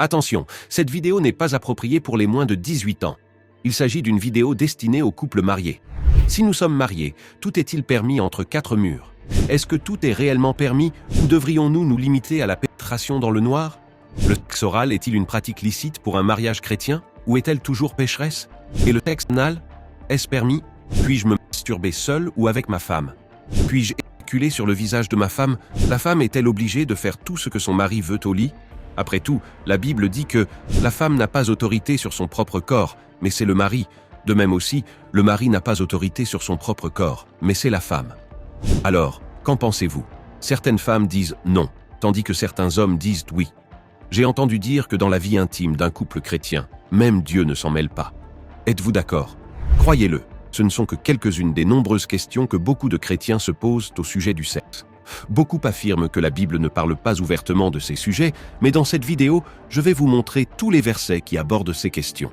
Attention, cette vidéo n'est pas appropriée pour les moins de 18 ans. Il s'agit d'une vidéo destinée aux couples mariés. Si nous sommes mariés, tout est-il permis entre quatre murs? Est-ce que tout est réellement permis ou devrions-nous nous limiter à la pénétration dans le noir? Le sexe oral est-il une pratique licite pour un mariage chrétien ou est-elle toujours pécheresse? Et le sexe anal, est-ce permis? Puis-je me masturber seul ou avec ma femme? Puis-je éjaculer sur le visage de ma femme? La femme est-elle obligée de faire tout ce que son mari veut au lit? Après tout, la Bible dit que la femme n'a pas autorité sur son propre corps, mais c'est le mari. De même aussi, le mari n'a pas autorité sur son propre corps, mais c'est la femme. Alors, qu'en pensez-vous? Certaines femmes disent non, tandis que certains hommes disent oui. J'ai entendu dire que dans la vie intime d'un couple chrétien, même Dieu ne s'en mêle pas. Êtes-vous d'accord? Croyez-le, ce ne sont que quelques-unes des nombreuses questions que beaucoup de chrétiens se posent au sujet du sexe. Beaucoup affirment que la Bible ne parle pas ouvertement de ces sujets, mais dans cette vidéo, je vais vous montrer tous les versets qui abordent ces questions.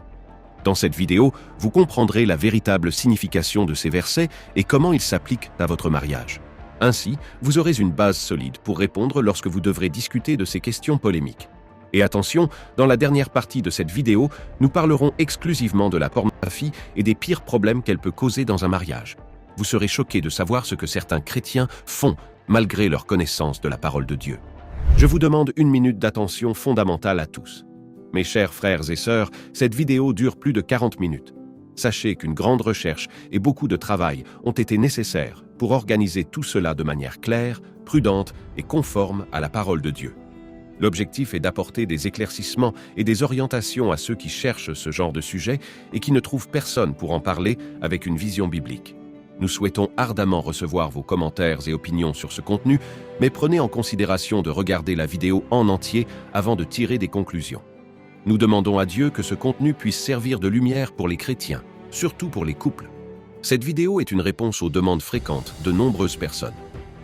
Dans cette vidéo, vous comprendrez la véritable signification de ces versets et comment ils s'appliquent à votre mariage. Ainsi, vous aurez une base solide pour répondre lorsque vous devrez discuter de ces questions polémiques. Et attention, dans la dernière partie de cette vidéo, nous parlerons exclusivement de la pornographie et des pires problèmes qu'elle peut causer dans un mariage. Vous serez choqués de savoir ce que certains chrétiens font malgré leur connaissance de la parole de Dieu. Je vous demande une minute d'attention fondamentale à tous. Mes chers frères et sœurs, cette vidéo dure plus de 40 minutes. Sachez qu'une grande recherche et beaucoup de travail ont été nécessaires pour organiser tout cela de manière claire, prudente et conforme à la parole de Dieu. L'objectif est d'apporter des éclaircissements et des orientations à ceux qui cherchent ce genre de sujet et qui ne trouvent personne pour en parler avec une vision biblique. Nous souhaitons ardemment recevoir vos commentaires et opinions sur ce contenu, mais prenez en considération de regarder la vidéo en entier avant de tirer des conclusions. Nous demandons à Dieu que ce contenu puisse servir de lumière pour les chrétiens, surtout pour les couples. Cette vidéo est une réponse aux demandes fréquentes de nombreuses personnes.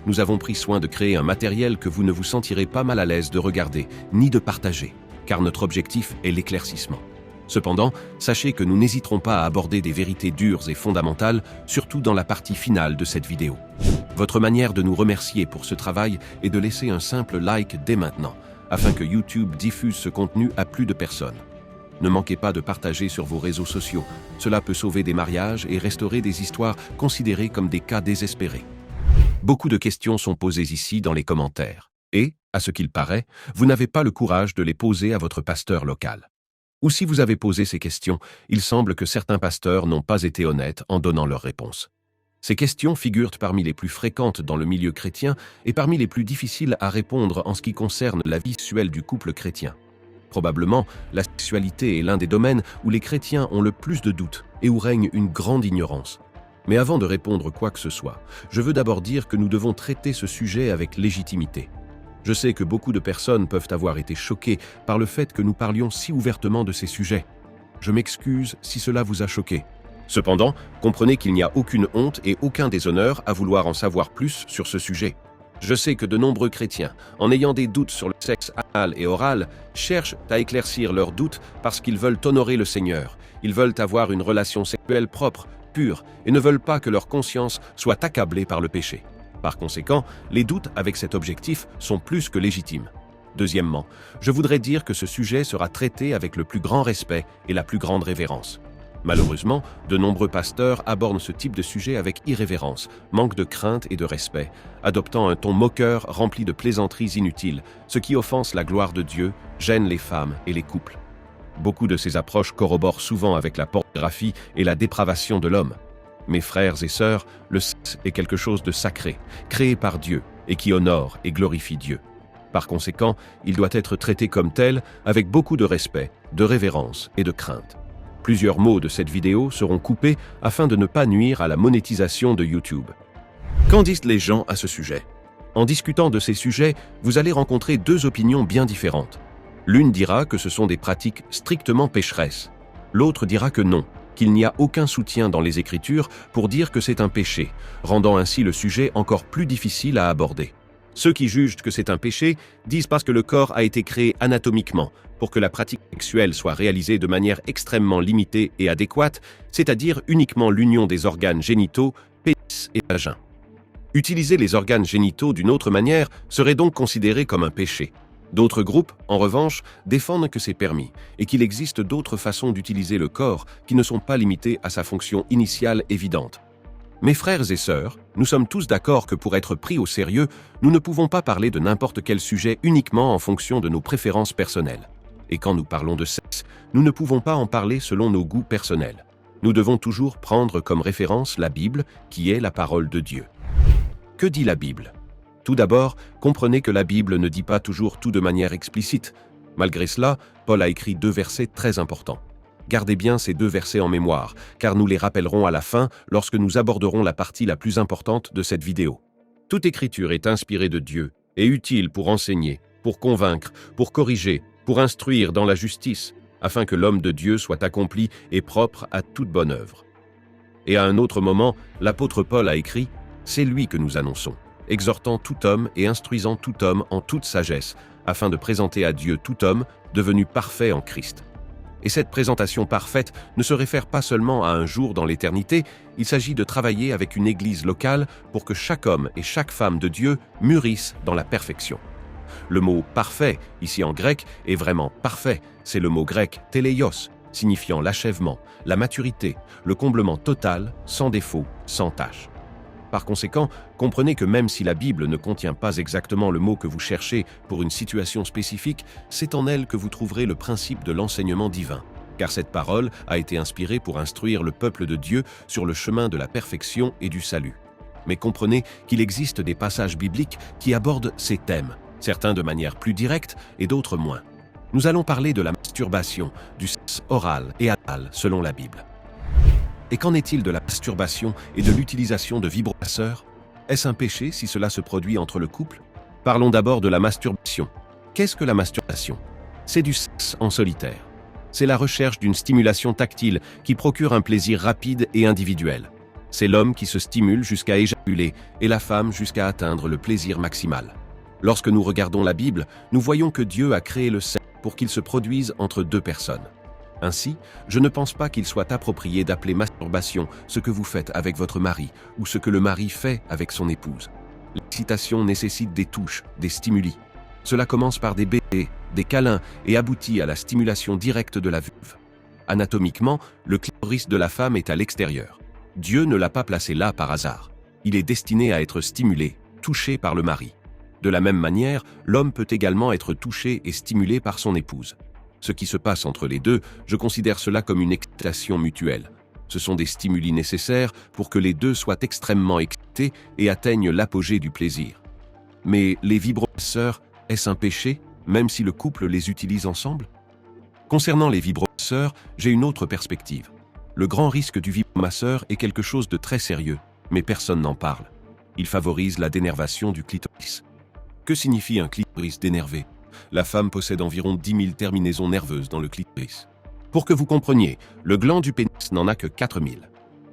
Nous avons pris soin de créer un matériel que vous ne vous sentirez pas mal à l'aise de regarder, ni de partager, car notre objectif est l'éclaircissement. Cependant, sachez que nous n'hésiterons pas à aborder des vérités dures et fondamentales, surtout dans la partie finale de cette vidéo. Votre manière de nous remercier pour ce travail est de laisser un simple like dès maintenant, afin que YouTube diffuse ce contenu à plus de personnes. Ne manquez pas de partager sur vos réseaux sociaux. Cela peut sauver des mariages et restaurer des histoires considérées comme des cas désespérés. Beaucoup de questions sont posées ici dans les commentaires. Et, à ce qu'il paraît, vous n'avez pas le courage de les poser à votre pasteur local. Ou si vous avez posé ces questions, il semble que certains pasteurs n'ont pas été honnêtes en donnant leurs réponses. Ces questions figurent parmi les plus fréquentes dans le milieu chrétien et parmi les plus difficiles à répondre en ce qui concerne la vie sexuelle du couple chrétien. Probablement, la sexualité est l'un des domaines où les chrétiens ont le plus de doutes et où règne une grande ignorance. Mais avant de répondre quoi que ce soit, je veux d'abord dire que nous devons traiter ce sujet avec légitimité. Je sais que beaucoup de personnes peuvent avoir été choquées par le fait que nous parlions si ouvertement de ces sujets. Je m'excuse si cela vous a choqué. Cependant, comprenez qu'il n'y a aucune honte et aucun déshonneur à vouloir en savoir plus sur ce sujet. Je sais que de nombreux chrétiens, en ayant des doutes sur le sexe anal et oral, cherchent à éclaircir leurs doutes parce qu'ils veulent honorer le Seigneur. Ils veulent avoir une relation sexuelle propre, pure, et ne veulent pas que leur conscience soit accablée par le péché. Par conséquent, les doutes avec cet objectif sont plus que légitimes. Deuxièmement, je voudrais dire que ce sujet sera traité avec le plus grand respect et la plus grande révérence. Malheureusement, de nombreux pasteurs abordent ce type de sujet avec irrévérence, manque de crainte et de respect, adoptant un ton moqueur rempli de plaisanteries inutiles, ce qui offense la gloire de Dieu, gêne les femmes et les couples. Beaucoup de ces approches corroborent souvent avec la pornographie et la dépravation de l'homme. Mes frères et sœurs, le sexe est quelque chose de sacré, créé par Dieu et qui honore et glorifie Dieu. Par conséquent, il doit être traité comme tel avec beaucoup de respect, de révérence et de crainte. Plusieurs mots de cette vidéo seront coupés afin de ne pas nuire à la monétisation de YouTube. Qu'en disent les gens à ce sujet? En discutant de ces sujets, vous allez rencontrer deux opinions bien différentes. L'une dira que ce sont des pratiques strictement pécheresses. L'autre dira que non, qu'il n'y a aucun soutien dans les Écritures pour dire que c'est un péché, rendant ainsi le sujet encore plus difficile à aborder. Ceux qui jugent que c'est un péché disent parce que le corps a été créé anatomiquement pour que la pratique sexuelle soit réalisée de manière extrêmement limitée et adéquate, c'est-à-dire uniquement l'union des organes génitaux, pénis et vagin. Utiliser les organes génitaux d'une autre manière serait donc considéré comme un péché. D'autres groupes, en revanche, défendent que c'est permis et qu'il existe d'autres façons d'utiliser le corps qui ne sont pas limitées à sa fonction initiale évidente. Mes frères et sœurs, nous sommes tous d'accord que pour être pris au sérieux, nous ne pouvons pas parler de n'importe quel sujet uniquement en fonction de nos préférences personnelles. Et quand nous parlons de sexe, nous ne pouvons pas en parler selon nos goûts personnels. Nous devons toujours prendre comme référence la Bible, qui est la parole de Dieu. Que dit la Bible ? Tout d'abord, comprenez que la Bible ne dit pas toujours tout de manière explicite. Malgré cela, Paul a écrit 2 versets très importants. Gardez bien ces 2 versets en mémoire, car nous les rappellerons à la fin lorsque nous aborderons la partie la plus importante de cette vidéo. Toute écriture est inspirée de Dieu et utile pour enseigner, pour convaincre, pour corriger, pour instruire dans la justice, afin que l'homme de Dieu soit accompli et propre à toute bonne œuvre. Et à un autre moment, l'apôtre Paul a écrit « C'est lui que nous annonçons, exhortant tout homme et instruisant tout homme en toute sagesse, afin de présenter à Dieu tout homme devenu parfait en Christ. » Et cette présentation parfaite ne se réfère pas seulement à un jour dans l'éternité, il s'agit de travailler avec une église locale pour que chaque homme et chaque femme de Dieu mûrissent dans la perfection. Le mot « parfait », ici en grec, est vraiment parfait. C'est le mot grec « teleios », signifiant l'achèvement, la maturité, le comblement total, sans défaut, sans tâche. Par conséquent, comprenez que même si la Bible ne contient pas exactement le mot que vous cherchez pour une situation spécifique, c'est en elle que vous trouverez le principe de l'enseignement divin, car cette parole a été inspirée pour instruire le peuple de Dieu sur le chemin de la perfection et du salut. Mais comprenez qu'il existe des passages bibliques qui abordent ces thèmes, certains de manière plus directe et d'autres moins. Nous allons parler de la masturbation, du sexe oral et anal selon la Bible. Et qu'en est-il de la masturbation et de l'utilisation de vibromasseurs ? Est-ce un péché si cela se produit entre le couple ? Parlons d'abord de la masturbation. Qu'est-ce que la masturbation ? C'est du sexe en solitaire. C'est la recherche d'une stimulation tactile qui procure un plaisir rapide et individuel. C'est l'homme qui se stimule jusqu'à éjaculer et la femme jusqu'à atteindre le plaisir maximal. Lorsque nous regardons la Bible, nous voyons que Dieu a créé le sexe pour qu'il se produise entre 2 personnes. Ainsi, je ne pense pas qu'il soit approprié d'appeler masturbation ce que vous faites avec votre mari ou ce que le mari fait avec son épouse. L'excitation nécessite des touches, des stimuli. Cela commence par des baisers, des câlins et aboutit à la stimulation directe de la vulve. Anatomiquement, le clitoris de la femme est à l'extérieur. Dieu ne l'a pas placé là par hasard. Il est destiné à être stimulé, touché par le mari. De la même manière, l'homme peut également être touché et stimulé par son épouse. Ce qui se passe entre les deux, je considère cela comme une excitation mutuelle. Ce sont des stimuli nécessaires pour que les deux soient extrêmement excités et atteignent l'apogée du plaisir. Mais les vibromasseurs, est-ce un péché, même si le couple les utilise ensemble ? Concernant les vibromasseurs, j'ai une autre perspective. Le grand risque du vibromasseur est quelque chose de très sérieux, mais personne n'en parle. Il favorise la dénervation du clitoris. Que signifie un clitoris dénervé ? La femme possède environ 10 000 terminaisons nerveuses dans le clitoris. Pour que vous compreniez, le gland du pénis n'en a que 4 000.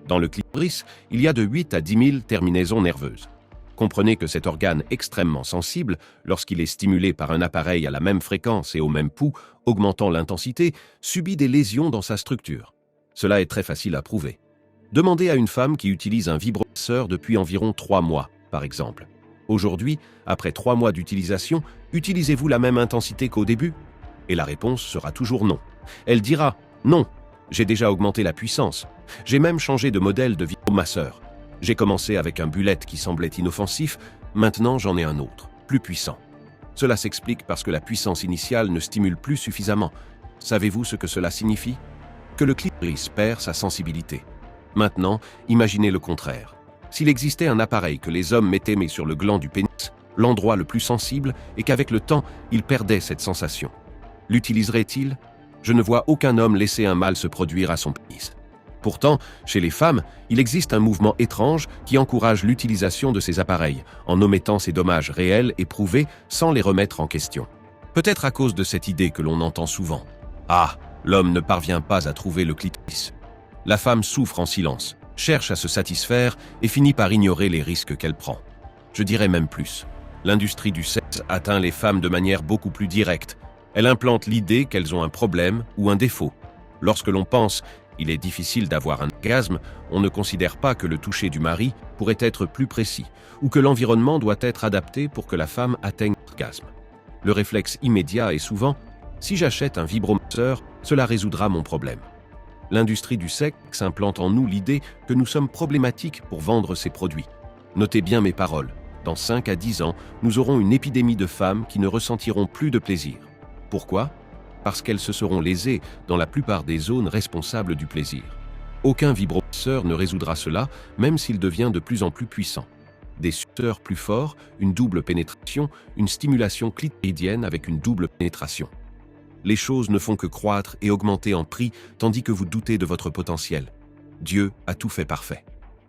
Dans le clitoris, il y a de 8 à 10 000 terminaisons nerveuses. Comprenez que cet organe extrêmement sensible, lorsqu'il est stimulé par un appareil à la même fréquence et au même pouls, augmentant l'intensité, subit des lésions dans sa structure. Cela est très facile à prouver. Demandez à une femme qui utilise un vibromasseur depuis environ 3 mois, par exemple. Aujourd'hui, après 3 mois d'utilisation, utilisez-vous la même intensité qu'au début ? Et la réponse sera toujours non. Elle dira « Non, j'ai déjà augmenté la puissance. J'ai même changé de modèle de vibromasseur. J'ai commencé avec un bullet qui semblait inoffensif, maintenant j'en ai un autre, plus puissant. » Cela s'explique parce que la puissance initiale ne stimule plus suffisamment. Savez-vous ce que cela signifie ? Que le clitoris perd sa sensibilité. Maintenant, imaginez le contraire. S'il existait un appareil que les hommes mettaient sur le gland du pénis, l'endroit le plus sensible, et qu'avec le temps, ils perdaient cette sensation. L'utiliserait-il ? Je ne vois aucun homme laisser un mâle se produire à son pénis. Pourtant, chez les femmes, il existe un mouvement étrange qui encourage l'utilisation de ces appareils, en omettant ces dommages réels et prouvés sans les remettre en question. Peut-être à cause de cette idée que l'on entend souvent. Ah, l'homme ne parvient pas à trouver le clitoris. La femme souffre en silence, cherche à se satisfaire et finit par ignorer les risques qu'elle prend. Je dirais même plus. L'industrie du sexe atteint les femmes de manière beaucoup plus directe. Elle implante l'idée qu'elles ont un problème ou un défaut. Lorsque l'on pense il est difficile d'avoir un orgasme, on ne considère pas que le toucher du mari pourrait être plus précis ou que l'environnement doit être adapté pour que la femme atteigne l'orgasme. Le réflexe immédiat est souvent « si j'achète un vibromasseur, cela résoudra mon problème ». L'industrie du sexe implante en nous l'idée que nous sommes problématiques pour vendre ces produits. Notez bien mes paroles. Dans 5 à 10 ans, nous aurons une épidémie de femmes qui ne ressentiront plus de plaisir. Pourquoi ? Parce qu'elles se seront lésées dans la plupart des zones responsables du plaisir. Aucun vibromasseur ne résoudra cela, même s'il devient de plus en plus puissant. Des suceurs plus forts, une double pénétration, une stimulation clitoridienne avec une double pénétration. Les choses ne font que croître et augmenter en prix tandis que vous doutez de votre potentiel. Dieu a tout fait parfait.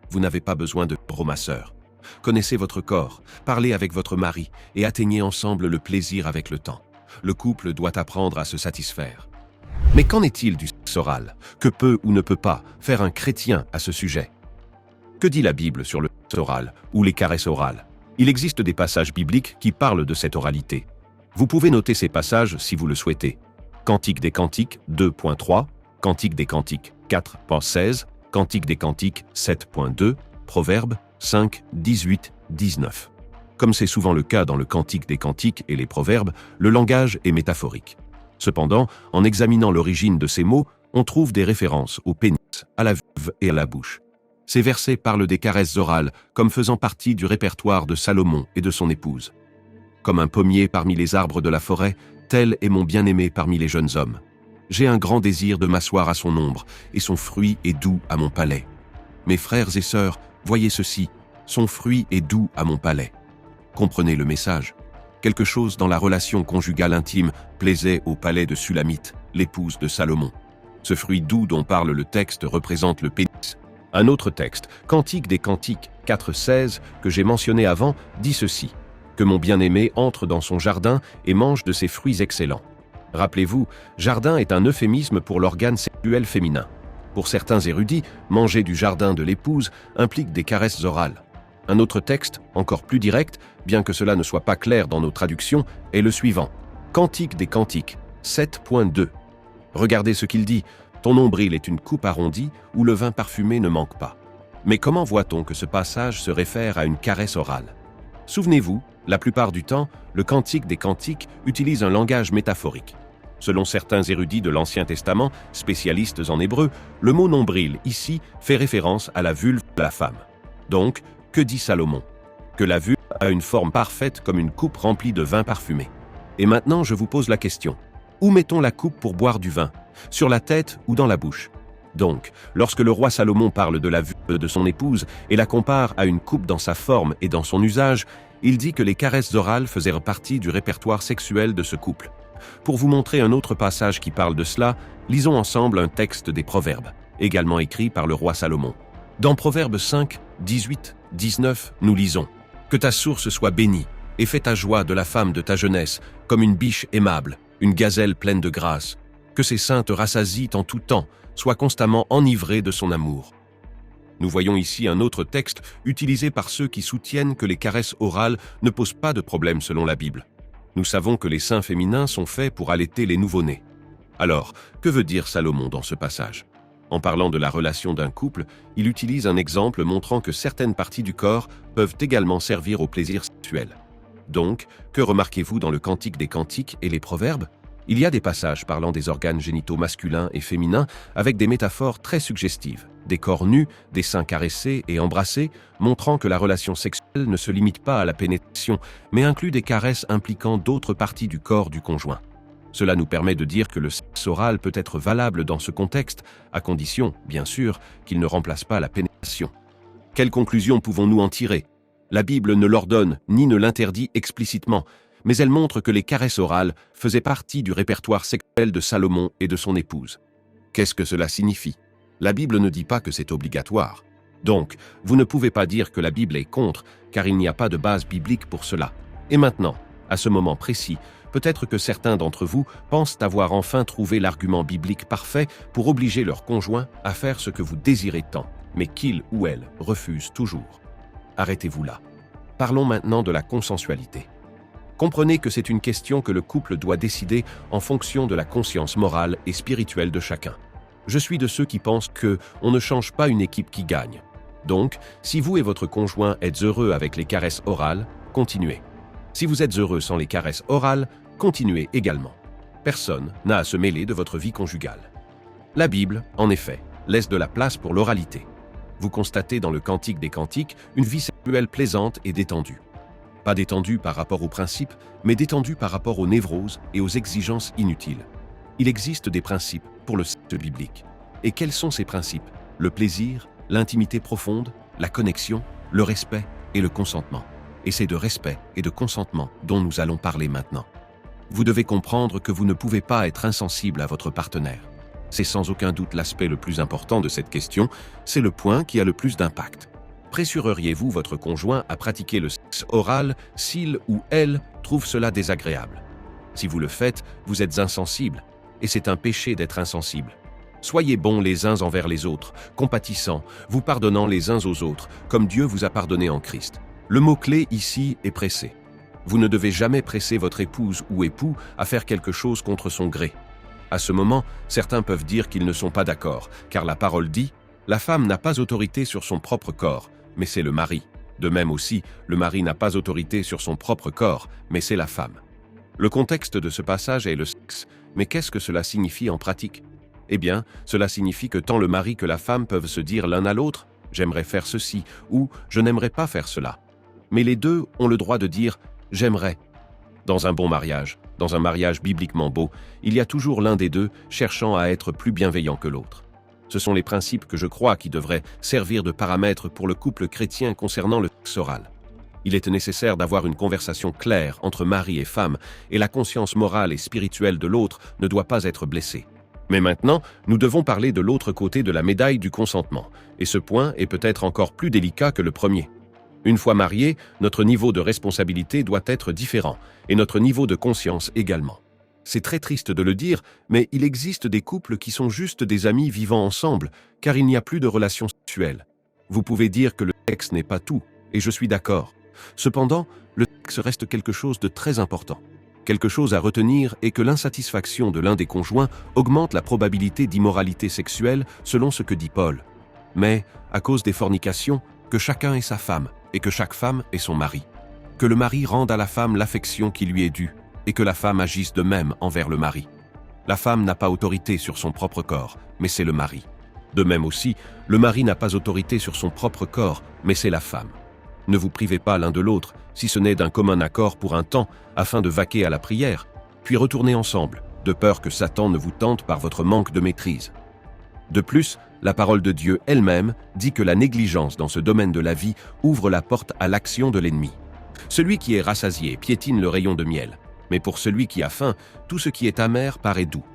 Vous n'avez pas besoin de vibromasseur. Connaissez votre corps, parlez avec votre mari et atteignez ensemble le plaisir avec le temps. Le couple doit apprendre à se satisfaire. Mais qu'en est-il du sexe oral? Que peut ou ne peut pas faire un chrétien à ce sujet? Que dit la Bible sur le sexe oral ou les caresses orales? Il existe des passages bibliques qui parlent de cette oralité. Vous pouvez noter ces passages si vous le souhaitez. Cantique des Cantiques 2.3, Cantique des Cantiques 4.16, Cantique des Cantiques 7.2, Proverbes 5, 18, 19. Comme c'est souvent le cas dans le Cantique des Cantiques et les Proverbes, le langage est métaphorique. Cependant, en examinant l'origine de ces mots, on trouve des références au pénis, à la vulve et à la bouche. Ces versets parlent des caresses orales comme faisant partie du répertoire de Salomon et de son épouse. Comme un pommier parmi les arbres de la forêt, tel est mon bien-aimé parmi les jeunes hommes. J'ai un grand désir de m'asseoir à son ombre, et son fruit est doux à mon palais. Mes frères et sœurs, voyez ceci, son fruit est doux à mon palais. Comprenez le message. Quelque chose dans la relation conjugale intime plaisait au palais de Sulamite, l'épouse de Salomon. Ce fruit doux dont parle le texte représente le pénis. Un autre texte, Cantique des Cantiques 4.16, que j'ai mentionné avant, dit ceci, que mon bien-aimé entre dans son jardin et mange de ses fruits excellents. Rappelez-vous, jardin est un euphémisme pour l'organe sexuel féminin. Pour certains érudits, manger du jardin de l'épouse implique des caresses orales. Un autre texte, encore plus direct, bien que cela ne soit pas clair dans nos traductions, est le suivant. Cantique des Cantiques 7.2. Regardez ce qu'il dit. Ton nombril est une coupe arrondie où le vin parfumé ne manque pas. Mais comment voit-on que ce passage se réfère à une caresse orale? Souvenez-vous, la plupart du temps, le Cantique des Cantiques utilise un langage métaphorique. Selon certains érudits de l'Ancien Testament, spécialistes en hébreu, le mot nombril ici fait référence à la vulve de la femme. Donc, que dit Salomon? Que la vulve a une forme parfaite comme une coupe remplie de vin parfumé. Et maintenant, je vous pose la question. Où mettons la coupe pour boire du vin? Sur la tête ou dans la bouche? Donc, lorsque le roi Salomon parle de la vulve de son épouse et la compare à une coupe dans sa forme et dans son usage, il dit que les caresses orales faisaient partie du répertoire sexuel de ce couple. Pour vous montrer un autre passage qui parle de cela, lisons ensemble un texte des Proverbes, également écrit par le roi Salomon. Dans Proverbes 5, 18, 19, nous lisons « Que ta source soit bénie, et fais ta joie de la femme de ta jeunesse, comme une biche aimable, une gazelle pleine de grâce. Que ses seins te rassasient en tout temps, sois constamment enivré de son amour. » Nous voyons ici un autre texte utilisé par ceux qui soutiennent que les caresses orales ne posent pas de problème selon la Bible. Nous savons que les seins féminins sont faits pour allaiter les nouveau-nés. Alors, que veut dire Salomon dans ce passage? En parlant de la relation d'un couple, il utilise un exemple montrant que certaines parties du corps peuvent également servir au plaisir sexuel. Donc, que remarquez-vous dans le Cantique des Cantiques et les Proverbes? Il y a des passages parlant des organes génitaux masculins et féminins avec des métaphores très suggestives, des corps nus, des seins caressés et embrassés, montrant que la relation sexuelle ne se limite pas à la pénétration, mais inclut des caresses impliquant d'autres parties du corps du conjoint. Cela nous permet de dire que le sexe oral peut être valable dans ce contexte, à condition, bien sûr, qu'il ne remplace pas la pénétration. Quelle conclusion pouvons-nous en tirer? La Bible ne l'ordonne ni ne l'interdit explicitement, mais elle montre que les caresses orales faisaient partie du répertoire sexuel de Salomon et de son épouse. Qu'est-ce que cela signifie? La Bible ne dit pas que c'est obligatoire. Donc, vous ne pouvez pas dire que la Bible est contre, car il n'y a pas de base biblique pour cela. Et maintenant, à ce moment précis, peut-être que certains d'entre vous pensent avoir enfin trouvé l'argument biblique parfait pour obliger leur conjoint à faire ce que vous désirez tant, mais qu'il ou elle refuse toujours. Arrêtez-vous là. Parlons maintenant de la consensualité. Comprenez que c'est une question que le couple doit décider en fonction de la conscience morale et spirituelle de chacun. Je suis de ceux qui pensent qu'on ne change pas une équipe qui gagne. Donc, si vous et votre conjoint êtes heureux avec les caresses orales, continuez. Si vous êtes heureux sans les caresses orales, Continuez également. Personne n'a à se mêler de votre vie conjugale. La Bible, en effet, laisse de la place pour l'oralité. Vous constatez dans le Cantique des Cantiques une vie sexuelle plaisante et détendue. Pas détendue par rapport aux principes, mais détendue par rapport aux névroses et aux exigences inutiles. Il existe des principes pour le sexe biblique. Et quels sont ces principes? Le plaisir, l'intimité profonde, la connexion, le respect et le consentement. Et c'est de respect et de consentement dont nous allons parler maintenant. Vous devez comprendre que vous ne pouvez pas être insensible à votre partenaire. C'est sans aucun doute l'aspect le plus important de cette question, c'est le point qui a le plus d'impact. Pressureriez-vous votre conjoint à pratiquer le sexe oral s'il ou elle trouve cela désagréable? Si vous le faites, vous êtes insensible, et c'est un péché d'être insensible. Soyez bons les uns envers les autres, compatissants, vous pardonnant les uns aux autres, comme Dieu vous a pardonné en Christ. Le mot-clé ici est presser. Vous ne devez jamais presser votre épouse ou époux à faire quelque chose contre son gré. À ce moment, certains peuvent dire qu'ils ne sont pas d'accord, car la parole dit « La femme n'a pas autorité sur son propre corps, mais c'est le mari. De même aussi, le mari n'a pas autorité sur son propre corps, mais c'est la femme. » Le contexte de ce passage est le sexe, mais qu'est-ce que cela signifie en pratique? Eh bien, cela signifie que tant le mari que la femme peuvent se dire l'un à l'autre « J'aimerais faire ceci » ou « Je n'aimerais pas faire cela ». Mais les deux ont le droit de dire « J'aimerais ». Dans un bon mariage, dans un mariage bibliquement beau, il y a toujours l'un des deux cherchant à être plus bienveillant que l'autre. Ce sont les principes que je crois qui devraient servir de paramètres pour le couple chrétien concernant le sexe oral. Il est nécessaire d'avoir une conversation claire entre mari et femme, et la conscience morale et spirituelle de l'autre ne doit pas être blessée. Mais maintenant, nous devons parler de l'autre côté de la médaille du consentement, et ce point est peut-être encore plus délicat que le premier. Une fois mariés, notre niveau de responsabilité doit être différent, et notre niveau de conscience également. C'est très triste de le dire, mais il existe des couples qui sont juste des amis vivant ensemble, car il n'y a plus de relations sexuelles. Vous pouvez dire que le sexe n'est pas tout, et je suis d'accord. Cependant, le sexe reste quelque chose de très important. Quelque chose à retenir est que l'insatisfaction de l'un des conjoints augmente la probabilité d'immoralité sexuelle selon ce que dit Paul. Mais, à cause des fornications, que chacun ait sa femme, et que chaque femme ait son mari. Que le mari rende à la femme l'affection qui lui est due, et que la femme agisse de même envers le mari. La femme n'a pas autorité sur son propre corps, mais c'est le mari. De même aussi, le mari n'a pas autorité sur son propre corps, mais c'est la femme. Ne vous privez pas l'un de l'autre, si ce n'est d'un commun accord pour un temps, afin de vaquer à la prière, puis retournez ensemble, de peur que Satan ne vous tente par votre manque de maîtrise. De plus, la parole de Dieu elle-même dit que la négligence dans ce domaine de la vie ouvre la porte à l'action de l'ennemi. Celui qui est rassasié piétine le rayon de miel, mais pour celui qui a faim, tout ce qui est amer paraît doux.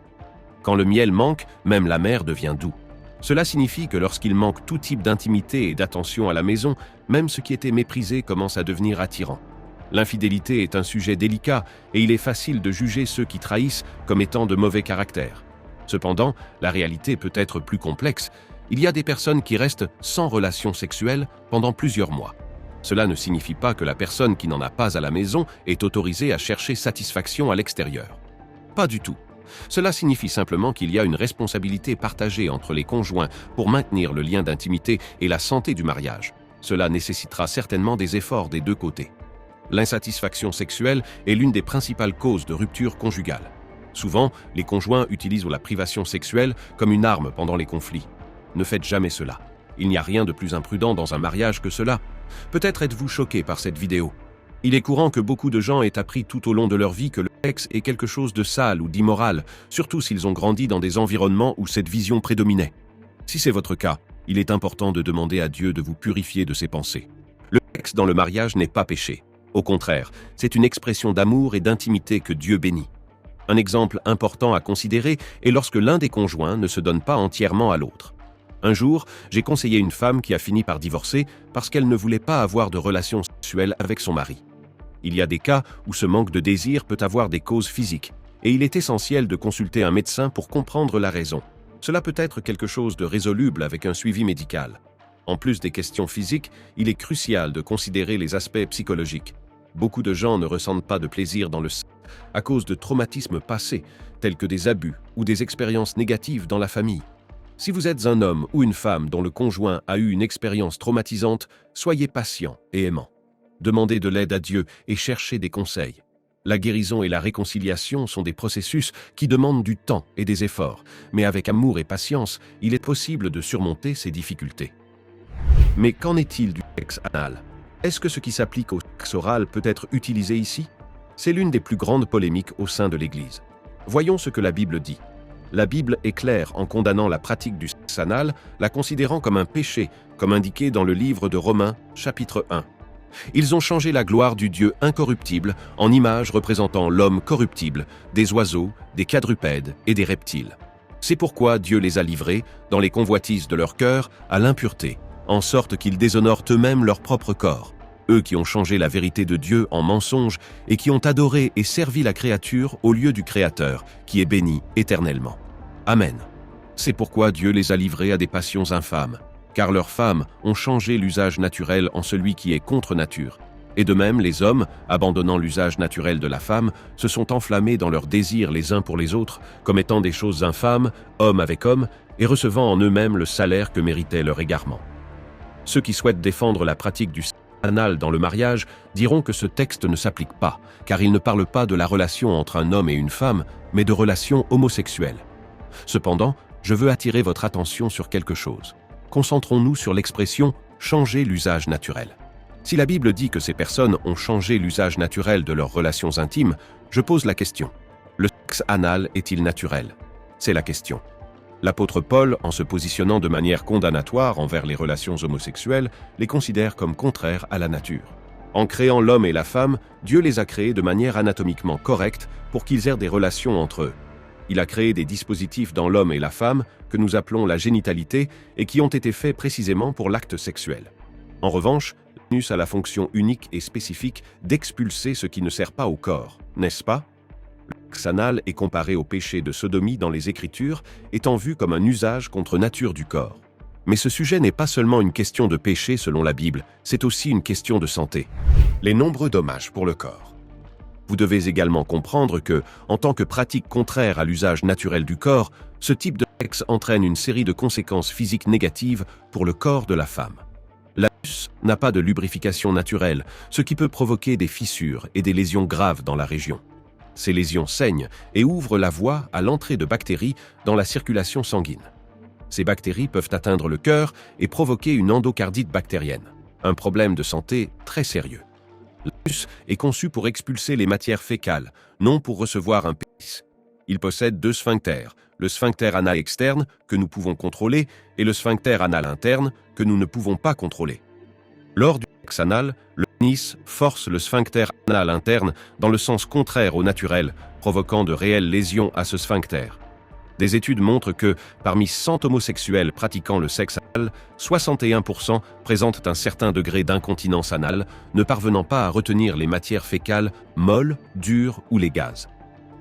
Quand le miel manque, même l'amer devient doux. Cela signifie que lorsqu'il manque tout type d'intimité et d'attention à la maison, même ce qui était méprisé commence à devenir attirant. L'infidélité est un sujet délicat et il est facile de juger ceux qui trahissent comme étant de mauvais caractère. Cependant, la réalité peut être plus complexe. Il y a des personnes qui restent sans relation sexuelle pendant plusieurs mois. Cela ne signifie pas que la personne qui n'en a pas à la maison est autorisée à chercher satisfaction à l'extérieur. Pas du tout. Cela signifie simplement qu'il y a une responsabilité partagée entre les conjoints pour maintenir le lien d'intimité et la santé du mariage. Cela nécessitera certainement des efforts des deux côtés. L'insatisfaction sexuelle est l'une des principales causes de rupture conjugale. Souvent, les conjoints utilisent la privation sexuelle comme une arme pendant les conflits. Ne faites jamais cela. Il n'y a rien de plus imprudent dans un mariage que cela. Peut-être êtes-vous choqué par cette vidéo. Il est courant que beaucoup de gens aient appris tout au long de leur vie que le sexe est quelque chose de sale ou d'immoral, surtout s'ils ont grandi dans des environnements où cette vision prédominait. Si c'est votre cas, il est important de demander à Dieu de vous purifier de ces pensées. Le sexe dans le mariage n'est pas péché. Au contraire, c'est une expression d'amour et d'intimité que Dieu bénit. Un exemple important à considérer est lorsque l'un des conjoints ne se donne pas entièrement à l'autre. Un jour, j'ai conseillé une femme qui a fini par divorcer parce qu'elle ne voulait pas avoir de relations sexuelles avec son mari. Il y a des cas où ce manque de désir peut avoir des causes physiques, et il est essentiel de consulter un médecin pour comprendre la raison. Cela peut être quelque chose de résoluble avec un suivi médical. En plus des questions physiques, il est crucial de considérer les aspects psychologiques. Beaucoup de gens ne ressentent pas de plaisir dans le sexe à cause de traumatismes passés, tels que des abus ou des expériences négatives dans la famille. Si vous êtes un homme ou une femme dont le conjoint a eu une expérience traumatisante, soyez patient et aimant. Demandez de l'aide à Dieu et cherchez des conseils. La guérison et la réconciliation sont des processus qui demandent du temps et des efforts, mais avec amour et patience, il est possible de surmonter ces difficultés. Mais qu'en est-il du sexe anal? Est-ce que ce qui s'applique au sexe oral peut être utilisé ici? C'est l'une des plus grandes polémiques au sein de l'Église. Voyons ce que la Bible dit. La Bible est claire en condamnant la pratique du sexe anal, la considérant comme un péché, comme indiqué dans le livre de Romains, chapitre 1. Ils ont changé la gloire du Dieu incorruptible en images représentant l'homme corruptible, des oiseaux, des quadrupèdes et des reptiles. C'est pourquoi Dieu les a livrés, dans les convoitises de leur cœur, à l'impureté, en sorte qu'ils déshonorent eux-mêmes leur propre corps. Eux qui ont changé la vérité de Dieu en mensonge et qui ont adoré et servi la créature au lieu du Créateur, qui est béni éternellement. Amen. C'est pourquoi Dieu les a livrés à des passions infâmes, car leurs femmes ont changé l'usage naturel en celui qui est contre nature. Et de même, les hommes, abandonnant l'usage naturel de la femme, se sont enflammés dans leurs désirs les uns pour les autres, commettant des choses infâmes, homme avec homme, et recevant en eux-mêmes le salaire que méritait leur égarement. Ceux qui souhaitent défendre la pratique du sexe anal dans le mariage diront que ce texte ne s'applique pas, car il ne parle pas de la relation entre un homme et une femme, mais de relations homosexuelles. Cependant, je veux attirer votre attention sur quelque chose. Concentrons-nous sur l'expression « changer l'usage naturel ». Si la Bible dit que ces personnes ont changé l'usage naturel de leurs relations intimes, je pose la question. Le sexe anal est-il naturel? C'est la question. L'apôtre Paul, en se positionnant de manière condamnatoire envers les relations homosexuelles, les considère comme contraires à la nature. En créant l'homme et la femme, Dieu les a créés de manière anatomiquement correcte pour qu'ils aient des relations entre eux. Il a créé des dispositifs dans l'homme et la femme, que nous appelons la génitalité, et qui ont été faits précisément pour l'acte sexuel. En revanche, l'anus a la fonction unique et spécifique d'expulser ce qui ne sert pas au corps, n'est-ce pas? Le sexe anal est comparé au péché de sodomie dans les Écritures, étant vu comme un usage contre nature du corps. Mais ce sujet n'est pas seulement une question de péché selon la Bible, c'est aussi une question de santé. Les nombreux dommages pour le corps. Vous devez également comprendre que, en tant que pratique contraire à l'usage naturel du corps, ce type de sexe entraîne une série de conséquences physiques négatives pour le corps de la femme. L'anus n'a pas de lubrification naturelle, ce qui peut provoquer des fissures et des lésions graves dans la région. Ces lésions saignent et ouvrent la voie à l'entrée de bactéries dans la circulation sanguine. Ces bactéries peuvent atteindre le cœur et provoquer une endocardite bactérienne, un problème de santé très sérieux. L'anus est conçu pour expulser les matières fécales, non pour recevoir un pénis. Il possède deux sphincters, le sphincter anal externe, que nous pouvons contrôler, et le sphincter anal interne, que nous ne pouvons pas contrôler. Lors du sexe anal, le pénis force le sphincter anal interne dans le sens contraire au naturel, provoquant de réelles lésions à ce sphincter. Des études montrent que, parmi 100 homosexuels pratiquant le sexe anal, 61% présentent un certain degré d'incontinence anale, ne parvenant pas à retenir les matières fécales molles, dures ou les gaz.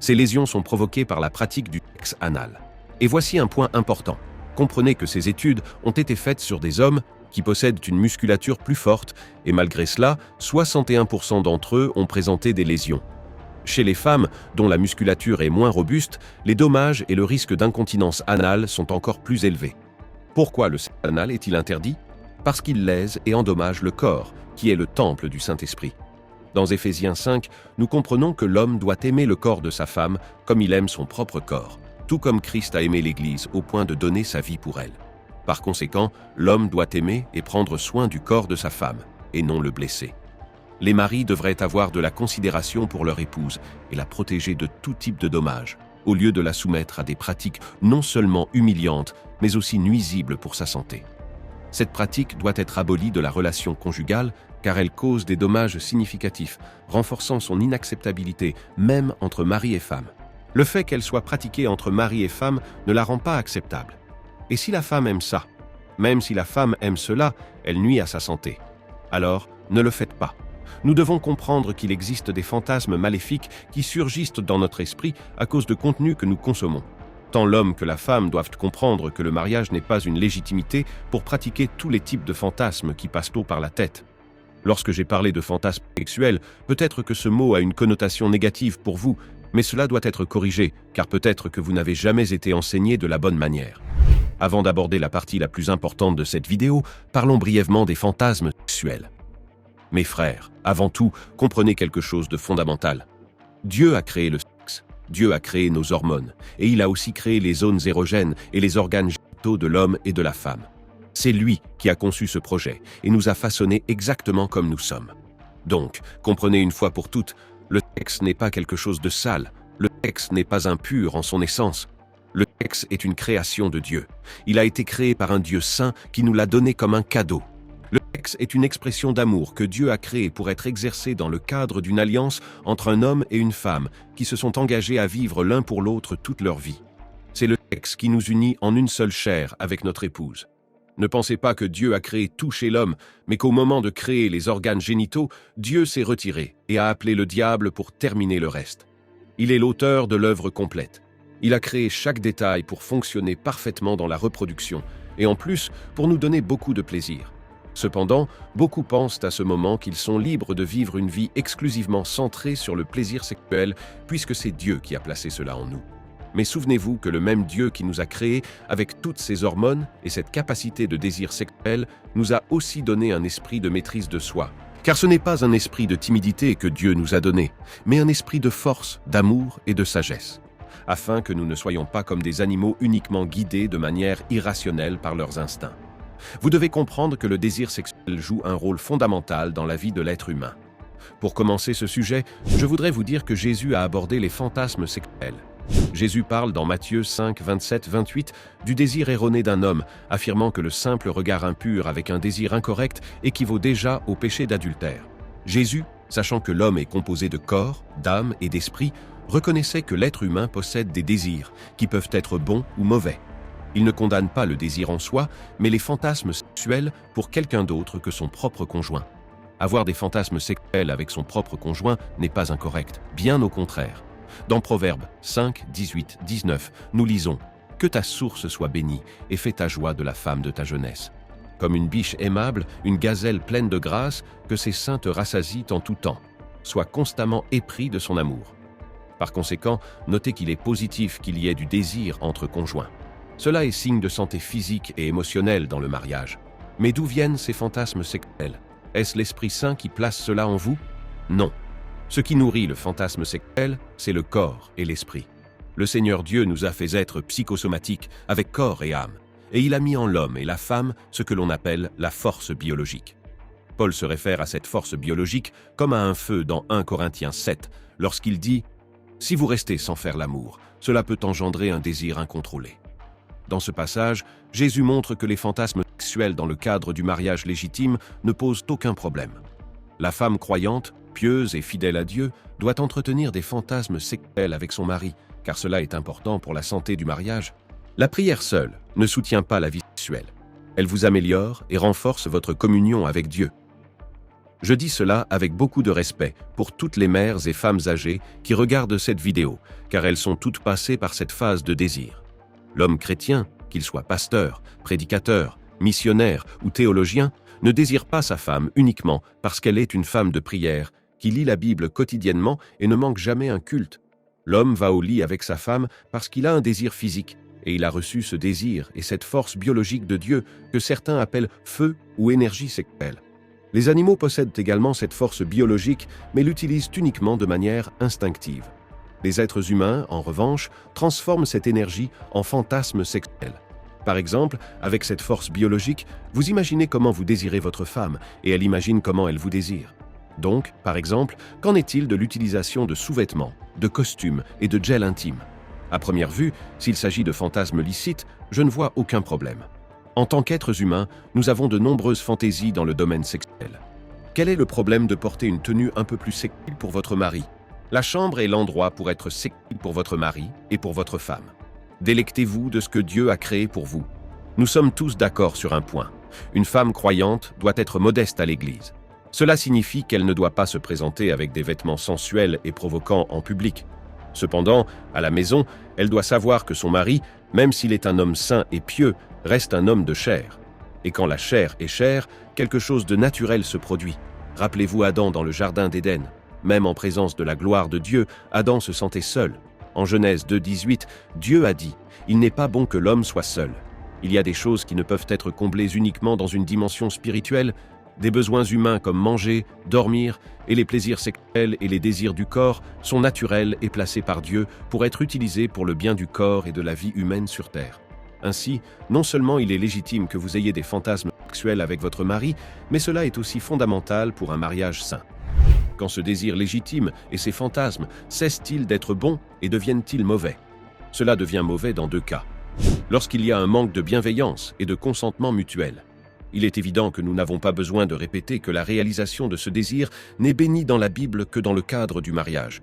Ces lésions sont provoquées par la pratique du sexe anal. Et voici un point important. Comprenez que ces études ont été faites sur des hommes qui possèdent une musculature plus forte, et malgré cela, 61% d'entre eux ont présenté des lésions. Chez les femmes, dont la musculature est moins robuste, les dommages et le risque d'incontinence anale sont encore plus élevés. Pourquoi le sexe anal est-il interdit? Parce qu'il lèse et endommage le corps, qui est le temple du Saint-Esprit. Dans Éphésiens 5, nous comprenons que l'homme doit aimer le corps de sa femme comme il aime son propre corps, tout comme Christ a aimé l'Église au point de donner sa vie pour elle. Par conséquent, l'homme doit aimer et prendre soin du corps de sa femme, et non le blesser. Les maris devraient avoir de la considération pour leur épouse et la protéger de tout type de dommages, au lieu de la soumettre à des pratiques non seulement humiliantes, mais aussi nuisibles pour sa santé. Cette pratique doit être abolie de la relation conjugale car elle cause des dommages significatifs, renforçant son inacceptabilité, même entre mari et femme. Le fait qu'elle soit pratiquée entre mari et femme ne la rend pas acceptable. Et si la femme aime ça, même si la femme aime cela, elle nuit à sa santé. Alors, ne le faites pas. Nous devons comprendre qu'il existe des fantasmes maléfiques qui surgissent dans notre esprit à cause de contenus que nous consommons. Tant l'homme que la femme doivent comprendre que le mariage n'est pas une légitimité pour pratiquer tous les types de fantasmes qui passent tôt par la tête. Lorsque j'ai parlé de fantasmes sexuels, peut-être que ce mot a une connotation négative pour vous, mais cela doit être corrigé, car peut-être que vous n'avez jamais été enseigné de la bonne manière. Avant d'aborder la partie la plus importante de cette vidéo, parlons brièvement des fantasmes sexuels. Mes frères, avant tout, comprenez quelque chose de fondamental. Dieu a créé le sexe, Dieu a créé nos hormones, et il a aussi créé les zones érogènes et les organes génitaux de l'homme et de la femme. C'est lui qui a conçu ce projet et nous a façonnés exactement comme nous sommes. Donc, comprenez une fois pour toutes, le sexe n'est pas quelque chose de sale, le sexe n'est pas impur en son essence. Le sexe est une création de Dieu. Il a été créé par un Dieu saint qui nous l'a donné comme un cadeau. Le sexe est une expression d'amour que Dieu a créée pour être exercée dans le cadre d'une alliance entre un homme et une femme qui se sont engagés à vivre l'un pour l'autre toute leur vie. C'est le sexe qui nous unit en une seule chair avec notre épouse. Ne pensez pas que Dieu a créé tout chez l'homme, mais qu'au moment de créer les organes génitaux, Dieu s'est retiré et a appelé le diable pour terminer le reste. Il est l'auteur de l'œuvre complète. Il a créé chaque détail pour fonctionner parfaitement dans la reproduction, et en plus pour nous donner beaucoup de plaisir. Cependant, beaucoup pensent à ce moment qu'ils sont libres de vivre une vie exclusivement centrée sur le plaisir sexuel, puisque c'est Dieu qui a placé cela en nous. Mais souvenez-vous que le même Dieu qui nous a créés avec toutes ces hormones et cette capacité de désir sexuel nous a aussi donné un esprit de maîtrise de soi. Car ce n'est pas un esprit de timidité que Dieu nous a donné, mais un esprit de force, d'amour et de sagesse, afin que nous ne soyons pas comme des animaux uniquement guidés de manière irrationnelle par leurs instincts. Vous devez comprendre que le désir sexuel joue un rôle fondamental dans la vie de l'être humain. Pour commencer ce sujet, je voudrais vous dire que Jésus a abordé les fantasmes sexuels. Jésus parle dans Matthieu 5, 27-28 du désir erroné d'un homme, affirmant que le simple regard impur avec un désir incorrect équivaut déjà au péché d'adultère. Jésus, sachant que l'homme est composé de corps, d'âme et d'esprit, reconnaissait que l'être humain possède des désirs qui peuvent être bons ou mauvais. Il ne condamne pas le désir en soi, mais les fantasmes sexuels pour quelqu'un d'autre que son propre conjoint. Avoir des fantasmes sexuels avec son propre conjoint n'est pas incorrect, bien au contraire. Dans Proverbes 5, 18, 19, nous lisons « Que ta source soit bénie et fais ta joie de la femme de ta jeunesse. Comme une biche aimable, une gazelle pleine de grâce, que ses seins te rassasient en tout temps. Sois constamment épris de son amour. » Par conséquent, notez qu'il est positif qu'il y ait du désir entre conjoints. Cela est signe de santé physique et émotionnelle dans le mariage. Mais d'où viennent ces fantasmes sexuels? Est-ce l'Esprit Saint qui place cela en vous? Non. Ce qui nourrit le fantasme sexuel, c'est le corps et l'esprit. Le Seigneur Dieu nous a fait êtres psychosomatiques avec corps et âme, et il a mis en l'homme et la femme ce que l'on appelle la force biologique. Paul se réfère à cette force biologique comme à un feu dans 1 Corinthiens 7, lorsqu'il dit « Si vous restez sans faire l'amour, cela peut engendrer un désir incontrôlé. » Dans ce passage, Jésus montre que les fantasmes sexuels dans le cadre du mariage légitime ne posent aucun problème. La femme croyante, pieuse et fidèle à Dieu, doit entretenir des fantasmes sexuels avec son mari, car cela est important pour la santé du mariage. La prière seule ne soutient pas la vie sexuelle. Elle vous améliore et renforce votre communion avec Dieu. Je dis cela avec beaucoup de respect pour toutes les mères et femmes âgées qui regardent cette vidéo, car elles sont toutes passées par cette phase de désir. L'homme chrétien, qu'il soit pasteur, prédicateur, missionnaire ou théologien, ne désire pas sa femme uniquement parce qu'elle est une femme de prière, qui lit la Bible quotidiennement et ne manque jamais un culte. L'homme va au lit avec sa femme parce qu'il a un désir physique, et il a reçu ce désir et cette force biologique de Dieu que certains appellent feu ou énergie sexuelle. Les animaux possèdent également cette force biologique, mais l'utilisent uniquement de manière instinctive. Les êtres humains, en revanche, transforment cette énergie en fantasmes sexuels. Par exemple, avec cette force biologique, vous imaginez comment vous désirez votre femme et elle imagine comment elle vous désire. Donc, par exemple, qu'en est-il de l'utilisation de sous-vêtements, de costumes et de gel intime? À première vue, s'il s'agit de fantasmes licites, je ne vois aucun problème. En tant qu'êtres humains, nous avons de nombreuses fantaisies dans le domaine sexuel. Quel est le problème de porter une tenue un peu plus sexuelle pour votre mari? La chambre est l'endroit pour être sexuelle pour votre mari et pour votre femme. Délectez-vous de ce que Dieu a créé pour vous. Nous sommes tous d'accord sur un point. Une femme croyante doit être modeste à l'église. Cela signifie qu'elle ne doit pas se présenter avec des vêtements sensuels et provoquants en public. Cependant, à la maison, elle doit savoir que son mari, même s'il est un homme saint et pieux, reste un homme de chair. Et quand la chair est chair, quelque chose de naturel se produit. Rappelez-vous Adam dans le jardin d'Éden. Même en présence de la gloire de Dieu, Adam se sentait seul. En Genèse 2,18, Dieu a dit « Il n'est pas bon que l'homme soit seul ». Il y a des choses qui ne peuvent être comblées uniquement dans une dimension spirituelle, Des besoins humains comme manger, dormir et les plaisirs sexuels et les désirs du corps sont naturels et placés par Dieu pour être utilisés pour le bien du corps et de la vie humaine sur terre. Ainsi, non seulement il est légitime que vous ayez des fantasmes sexuels avec votre mari, mais cela est aussi fondamental pour un mariage sain. Quand ce désir légitime et ces fantasmes cessent-ils d'être bons et deviennent-ils mauvais? Cela devient mauvais dans deux cas. Lorsqu'il y a un manque de bienveillance et de consentement mutuel. Il est évident que nous n'avons pas besoin de répéter que la réalisation de ce désir n'est bénie dans la Bible que dans le cadre du mariage.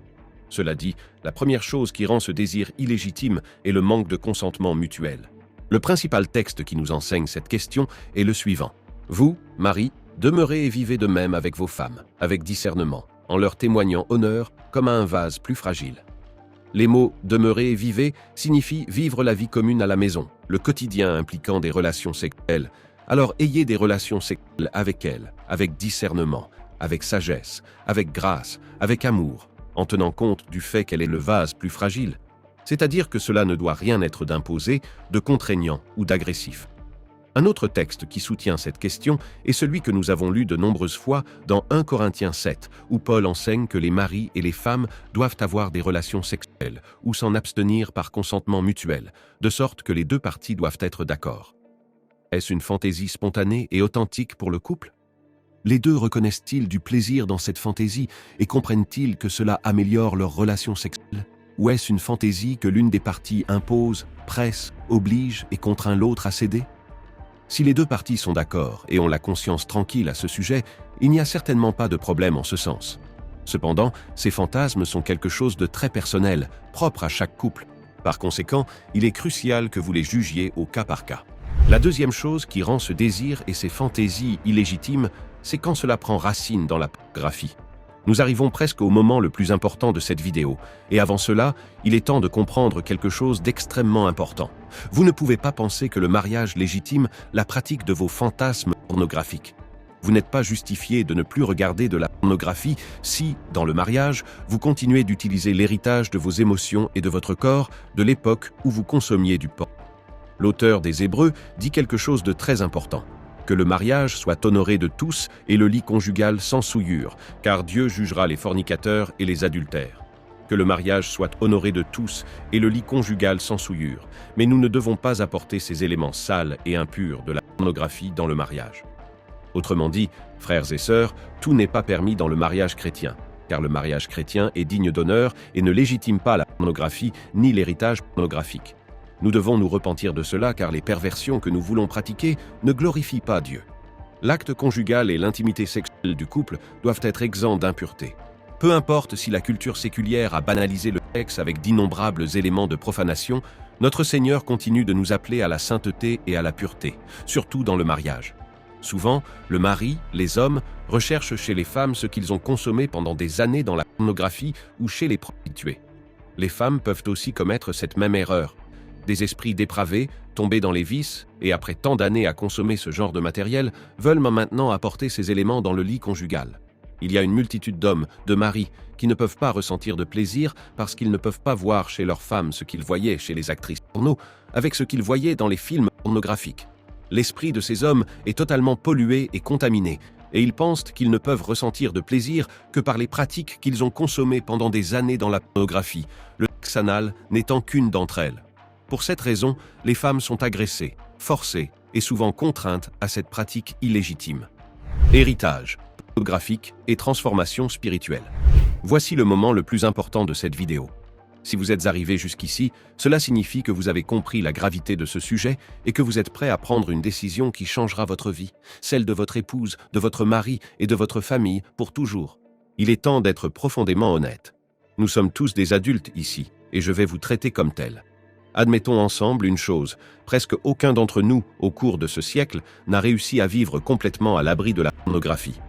Cela dit, la première chose qui rend ce désir illégitime est le manque de consentement mutuel. Le principal texte qui nous enseigne cette question est le suivant. Vous, mari, demeurez et vivez de même avec vos femmes, avec discernement, en leur témoignant honneur comme à un vase plus fragile. Les mots « demeurer et vivez » signifient vivre la vie commune à la maison, le quotidien impliquant des relations sexuelles. Alors ayez des relations sexuelles avec elle, avec discernement, avec sagesse, avec grâce, avec amour, en tenant compte du fait qu'elle est le vase plus fragile. C'est-à-dire que cela ne doit rien être d'imposé, de contraignant ou d'agressif. Un autre texte qui soutient cette question est celui que nous avons lu de nombreuses fois dans 1 Corinthiens 7, où Paul enseigne que les maris et les femmes doivent avoir des relations sexuelles ou s'en abstenir par consentement mutuel, de sorte que les deux parties doivent être d'accord. Est-ce une fantaisie spontanée et authentique pour le couple? Les deux reconnaissent-ils du plaisir dans cette fantaisie et comprennent-ils que cela améliore leurs relations sexuelles? Ou est-ce une fantaisie que l'une des parties impose, presse, oblige et contraint l'autre à céder? Si les deux parties sont d'accord et ont la conscience tranquille à ce sujet, il n'y a certainement pas de problème en ce sens. Cependant, ces fantasmes sont quelque chose de très personnel, propre à chaque couple. Par conséquent, il est crucial que vous les jugiez au cas par cas. La deuxième chose qui rend ce désir et ces fantaisies illégitimes, c'est quand cela prend racine dans la pornographie. Nous arrivons presque au moment le plus important de cette vidéo, et avant cela, il est temps de comprendre quelque chose d'extrêmement important. Vous ne pouvez pas penser que le mariage légitime la pratique de vos fantasmes pornographiques. Vous n'êtes pas justifié de ne plus regarder de la pornographie si, dans le mariage, vous continuez d'utiliser l'héritage de vos émotions et de votre corps de l'époque où vous consommiez du porn. L'auteur des Hébreux dit quelque chose de très important. Que le mariage soit honoré de tous et le lit conjugal sans souillure, car Dieu jugera les fornicateurs et les adultères. Que le mariage soit honoré de tous et le lit conjugal sans souillure, mais nous ne devons pas apporter ces éléments sales et impurs de la pornographie dans le mariage. Autrement dit, frères et sœurs, tout n'est pas permis dans le mariage chrétien, car le mariage chrétien est digne d'honneur et ne légitime pas la pornographie ni l'héritage pornographique. Nous devons nous repentir de cela car les perversions que nous voulons pratiquer ne glorifient pas Dieu. L'acte conjugal et l'intimité sexuelle du couple doivent être exempts d'impureté. Peu importe si la culture séculière a banalisé le sexe avec d'innombrables éléments de profanation, notre Seigneur continue de nous appeler à la sainteté et à la pureté, surtout dans le mariage. Souvent, le mari, les hommes, recherchent chez les femmes ce qu'ils ont consommé pendant des années dans la pornographie ou chez les prostituées. Les femmes peuvent aussi commettre cette même erreur. Des esprits dépravés, tombés dans les vices, et après tant d'années à consommer ce genre de matériel, veulent maintenant apporter ces éléments dans le lit conjugal. Il y a une multitude d'hommes, de maris, qui ne peuvent pas ressentir de plaisir parce qu'ils ne peuvent pas voir chez leurs femmes ce qu'ils voyaient chez les actrices porno, avec ce qu'ils voyaient dans les films pornographiques. L'esprit de ces hommes est totalement pollué et contaminé, et ils pensent qu'ils ne peuvent ressentir de plaisir que par les pratiques qu'ils ont consommées pendant des années dans la pornographie, le sexe anal n'étant qu'une d'entre elles. Pour cette raison, les femmes sont agressées, forcées et souvent contraintes à cette pratique illégitime. Héritage, pornographique et transformation spirituelle. Voici le moment le plus important de cette vidéo. Si vous êtes arrivé jusqu'ici, cela signifie que vous avez compris la gravité de ce sujet et que vous êtes prêt à prendre une décision qui changera votre vie, celle de votre épouse, de votre mari et de votre famille pour toujours. Il est temps d'être profondément honnête. Nous sommes tous des adultes ici et je vais vous traiter comme tels. Admettons ensemble une chose, presque aucun d'entre nous, au cours de ce siècle, n'a réussi à vivre complètement à l'abri de la pornographie.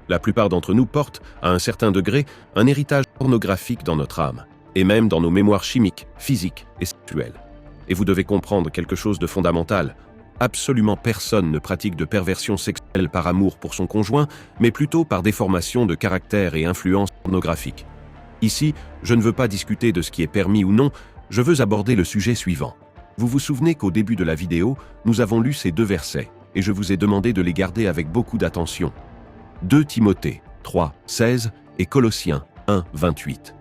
La plupart d'entre nous portent, à un certain degré, un héritage pornographique dans notre âme, et même dans nos mémoires chimiques, physiques et sexuelles. Et vous devez comprendre quelque chose de fondamental. Absolument personne ne pratique de perversion sexuelle par amour pour son conjoint, mais plutôt par déformation de caractère et influence pornographique. Ici, je ne veux pas discuter de ce qui est permis ou non, je veux aborder le sujet suivant. Vous vous souvenez qu'au début de la vidéo, nous avons lu ces deux versets, et je vous ai demandé de les garder avec beaucoup d'attention. 2 Timothée 3, 16 et Colossiens 1, 28.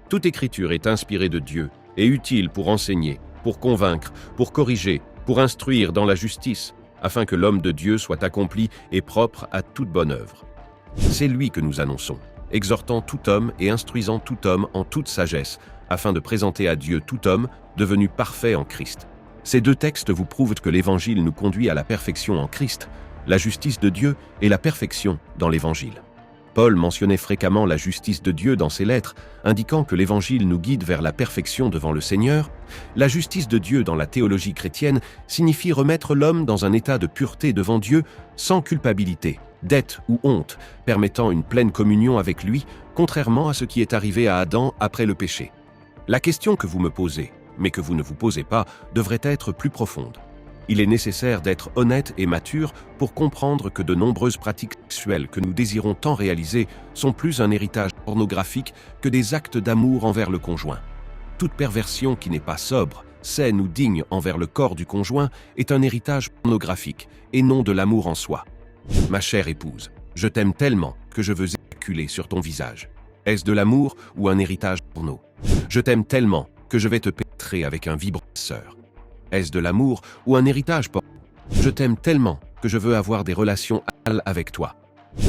Toute écriture est inspirée de Dieu et utile pour enseigner, pour convaincre, pour corriger, pour instruire dans la justice, afin que l'homme de Dieu soit accompli et propre à toute bonne œuvre. C'est lui que nous annonçons, exhortant tout homme et instruisant tout homme en toute sagesse, afin de présenter à Dieu tout homme devenu parfait en Christ. Ces 2 textes vous prouvent que l'Évangile nous conduit à la perfection en Christ, la justice de Dieu et la perfection dans l'Évangile. Paul mentionnait fréquemment la justice de Dieu dans ses lettres, indiquant que l'Évangile nous guide vers la perfection devant le Seigneur. La justice de Dieu dans la théologie chrétienne signifie remettre l'homme dans un état de pureté devant Dieu, sans culpabilité, dette ou honte, permettant une pleine communion avec lui, contrairement à ce qui est arrivé à Adam après le péché. La question que vous me posez, mais que vous ne vous posez pas, devrait être plus profonde. Il est nécessaire d'être honnête et mature pour comprendre que de nombreuses pratiques sexuelles que nous désirons tant réaliser sont plus un héritage pornographique que des actes d'amour envers le conjoint. Toute perversion qui n'est pas sobre, saine ou digne envers le corps du conjoint est un héritage pornographique et non de l'amour en soi. Ma chère épouse, je t'aime tellement que je veux éjaculer sur ton visage. Est-ce de l'amour ou un héritage porno? Je t'aime tellement que je vais te pénétrer avec un vibrateur. Est-ce de l'amour ou un héritage porno? Je t'aime tellement que je veux avoir des relations anales avec toi.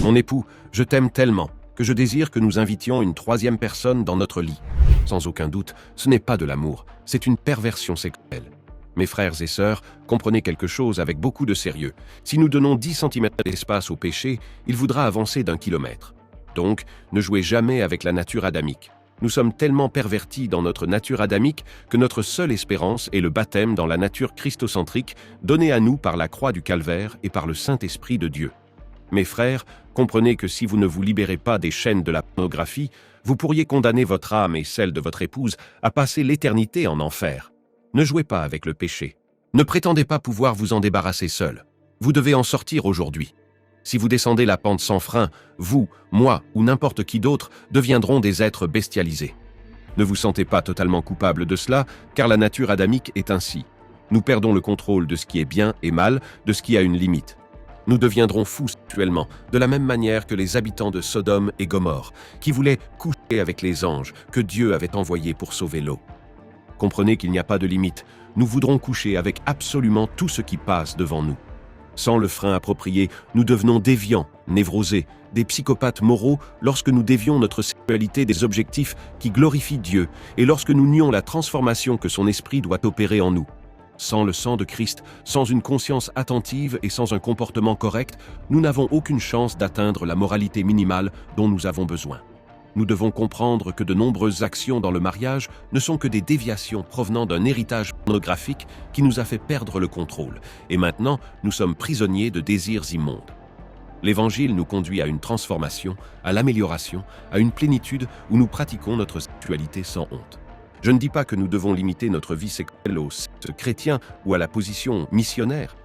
Mon époux, je t'aime tellement que je désire que nous invitions une 3e personne dans notre lit. Sans aucun doute, ce n'est pas de l'amour, c'est une perversion sexuelle. Mes frères et sœurs, comprenez quelque chose avec beaucoup de sérieux. Si nous donnons 10 cm d'espace au péché, il voudra avancer d'1 kilomètre. Donc, ne jouez jamais avec la nature adamique. Nous sommes tellement pervertis dans notre nature adamique que notre seule espérance est le baptême dans la nature christocentrique donnée à nous par la croix du Calvaire et par le Saint-Esprit de Dieu. Mes frères, comprenez que si vous ne vous libérez pas des chaînes de la pornographie, vous pourriez condamner votre âme et celle de votre épouse à passer l'éternité en enfer. Ne jouez pas avec le péché. Ne prétendez pas pouvoir vous en débarrasser seul. Vous devez en sortir aujourd'hui. Si vous descendez la pente sans frein, vous, moi ou n'importe qui d'autre deviendront des êtres bestialisés. Ne vous sentez pas totalement coupable de cela, car la nature adamique est ainsi. Nous perdons le contrôle de ce qui est bien et mal, de ce qui a une limite. Nous deviendrons fous sexuellement, de la même manière que les habitants de Sodome et Gomorrhe, qui voulaient coucher avec les anges que Dieu avait envoyés pour sauver l'eau. Comprenez qu'il n'y a pas de limite. Nous voudrons coucher avec absolument tout ce qui passe devant nous. Sans le frein approprié, nous devenons déviants, névrosés, des psychopathes moraux lorsque nous dévions notre sexualité des objectifs qui glorifient Dieu et lorsque nous nions la transformation que son esprit doit opérer en nous. Sans le sang de Christ, sans une conscience attentive et sans un comportement correct, nous n'avons aucune chance d'atteindre la moralité minimale dont nous avons besoin. Nous devons comprendre que de nombreuses actions dans le mariage ne sont que des déviations provenant d'un héritage pornographique qui nous a fait perdre le contrôle. Et maintenant, nous sommes prisonniers de désirs immondes. L'Évangile nous conduit à une transformation, à l'amélioration, à une plénitude où nous pratiquons notre sexualité sans honte. Je ne dis pas que nous devons limiter notre vie sexuelle au sexe chrétien ou à la position missionnaire.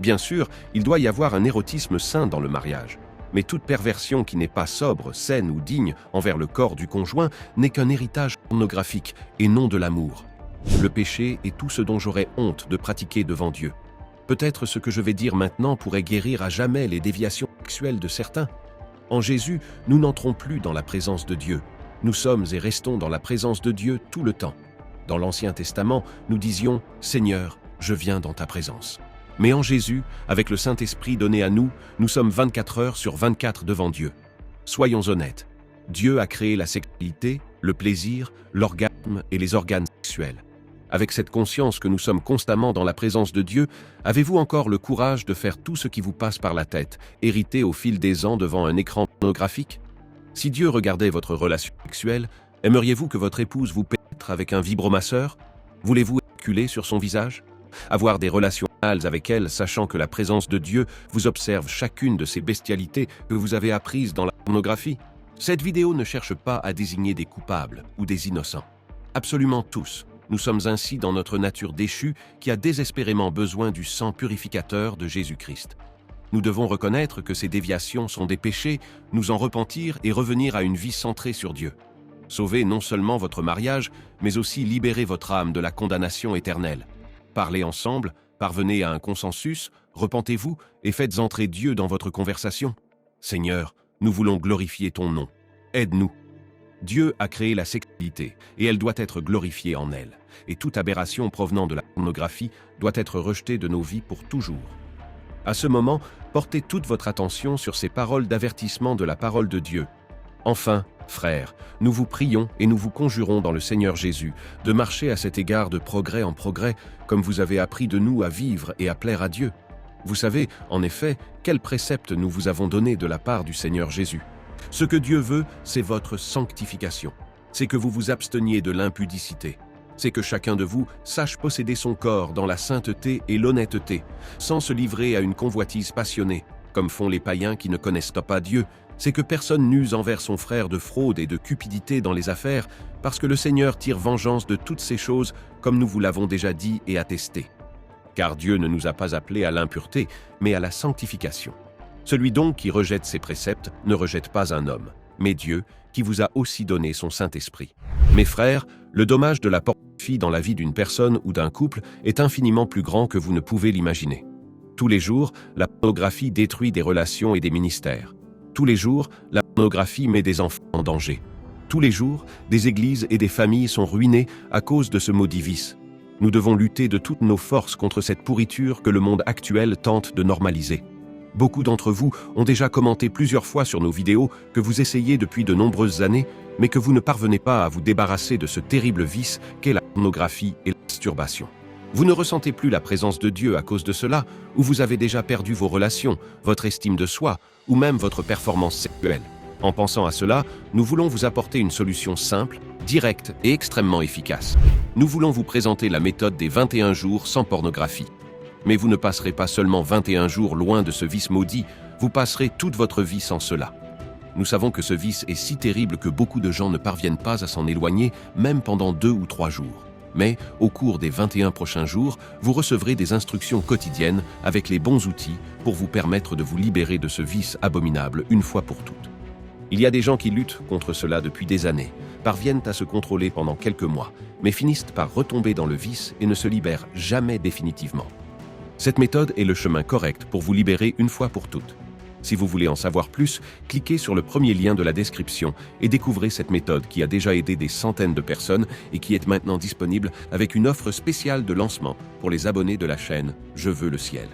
Bien sûr, il doit y avoir un érotisme sain dans le mariage. Mais toute perversion qui n'est pas sobre, saine ou digne envers le corps du conjoint n'est qu'un héritage pornographique et non de l'amour. Le péché est tout ce dont j'aurais honte de pratiquer devant Dieu. Peut-être ce que je vais dire maintenant pourrait guérir à jamais les déviations sexuelles de certains. En Jésus, nous n'entrons plus dans la présence de Dieu. Nous sommes et restons dans la présence de Dieu tout le temps. Dans l'Ancien Testament, nous disions « Seigneur, je viens dans ta présence ». Mais en Jésus, avec le Saint-Esprit donné à nous, nous sommes 24 heures sur 24 devant Dieu. Soyons honnêtes, Dieu a créé la sexualité, le plaisir, l'orgasme et les organes sexuels. Avec cette conscience que nous sommes constamment dans la présence de Dieu, avez-vous encore le courage de faire tout ce qui vous passe par la tête, hérité au fil des ans devant un écran pornographique? Si Dieu regardait votre relation sexuelle, aimeriez-vous que votre épouse vous pénètre avec un vibromasseur? Voulez-vous éjaculer sur son visage? Avoir des relations anales avec elle, sachant que la présence de Dieu vous observe chacune de ces bestialités que vous avez apprises dans la pornographie? Cette vidéo ne cherche pas à désigner des coupables ou des innocents. Absolument tous, nous sommes ainsi dans notre nature déchue qui a désespérément besoin du sang purificateur de Jésus-Christ. Nous devons reconnaître que ces déviations sont des péchés, nous en repentir et revenir à une vie centrée sur Dieu. Sauvez non seulement votre mariage, mais aussi libérez votre âme de la condamnation éternelle. Parlez ensemble, parvenez à un consensus, repentez-vous et faites entrer Dieu dans votre conversation. Seigneur, nous voulons glorifier ton nom. Aide-nous. Dieu a créé la sexualité et elle doit être glorifiée en elle. Et toute aberration provenant de la pornographie doit être rejetée de nos vies pour toujours. À ce moment, portez toute votre attention sur ces paroles d'avertissement de la parole de Dieu. Enfin, frères, nous vous prions et nous vous conjurons dans le Seigneur Jésus de marcher à cet égard de progrès en progrès, comme vous avez appris de nous à vivre et à plaire à Dieu. Vous savez, en effet, quels préceptes nous vous avons donnés de la part du Seigneur Jésus. Ce que Dieu veut, c'est votre sanctification. C'est que vous vous absteniez de l'impudicité. C'est que chacun de vous sache posséder son corps dans la sainteté et l'honnêteté, sans se livrer à une convoitise passionnée, comme font les païens qui ne connaissent pas Dieu. C'est que personne n'use envers son frère de fraude et de cupidité dans les affaires, parce que le Seigneur tire vengeance de toutes ces choses, comme nous vous l'avons déjà dit et attesté. Car Dieu ne nous a pas appelés à l'impureté, mais à la sanctification. Celui donc qui rejette ses préceptes ne rejette pas un homme, mais Dieu, qui vous a aussi donné son Saint-Esprit. Mes frères, le dommage de la pornographie dans la vie d'une personne ou d'un couple est infiniment plus grand que vous ne pouvez l'imaginer. Tous les jours, la pornographie détruit des relations et des ministères. Tous les jours, la pornographie met des enfants en danger. Tous les jours, des églises et des familles sont ruinées à cause de ce maudit vice. Nous devons lutter de toutes nos forces contre cette pourriture que le monde actuel tente de normaliser. Beaucoup d'entre vous ont déjà commenté plusieurs fois sur nos vidéos que vous essayez depuis de nombreuses années, mais que vous ne parvenez pas à vous débarrasser de ce terrible vice qu'est la pornographie et la masturbation. Vous ne ressentez plus la présence de Dieu à cause de cela, ou vous avez déjà perdu vos relations, votre estime de soi, ou même votre performance sexuelle. En pensant à cela, nous voulons vous apporter une solution simple, directe et extrêmement efficace. Nous voulons vous présenter la méthode des 21 jours sans pornographie. Mais vous ne passerez pas seulement 21 jours loin de ce vice maudit, vous passerez toute votre vie sans cela. Nous savons que ce vice est si terrible que beaucoup de gens ne parviennent pas à s'en éloigner, même pendant 2 ou 3 jours. Mais, au cours des 21 prochains jours, vous recevrez des instructions quotidiennes avec les bons outils pour vous permettre de vous libérer de ce vice abominable une fois pour toutes. Il y a des gens qui luttent contre cela depuis des années, parviennent à se contrôler pendant quelques mois, mais finissent par retomber dans le vice et ne se libèrent jamais définitivement. Cette méthode est le chemin correct pour vous libérer une fois pour toutes. Si vous voulez en savoir plus, cliquez sur le premier lien de la description et découvrez cette méthode qui a déjà aidé des centaines de personnes et qui est maintenant disponible avec une offre spéciale de lancement pour les abonnés de la chaîne Je veux le ciel.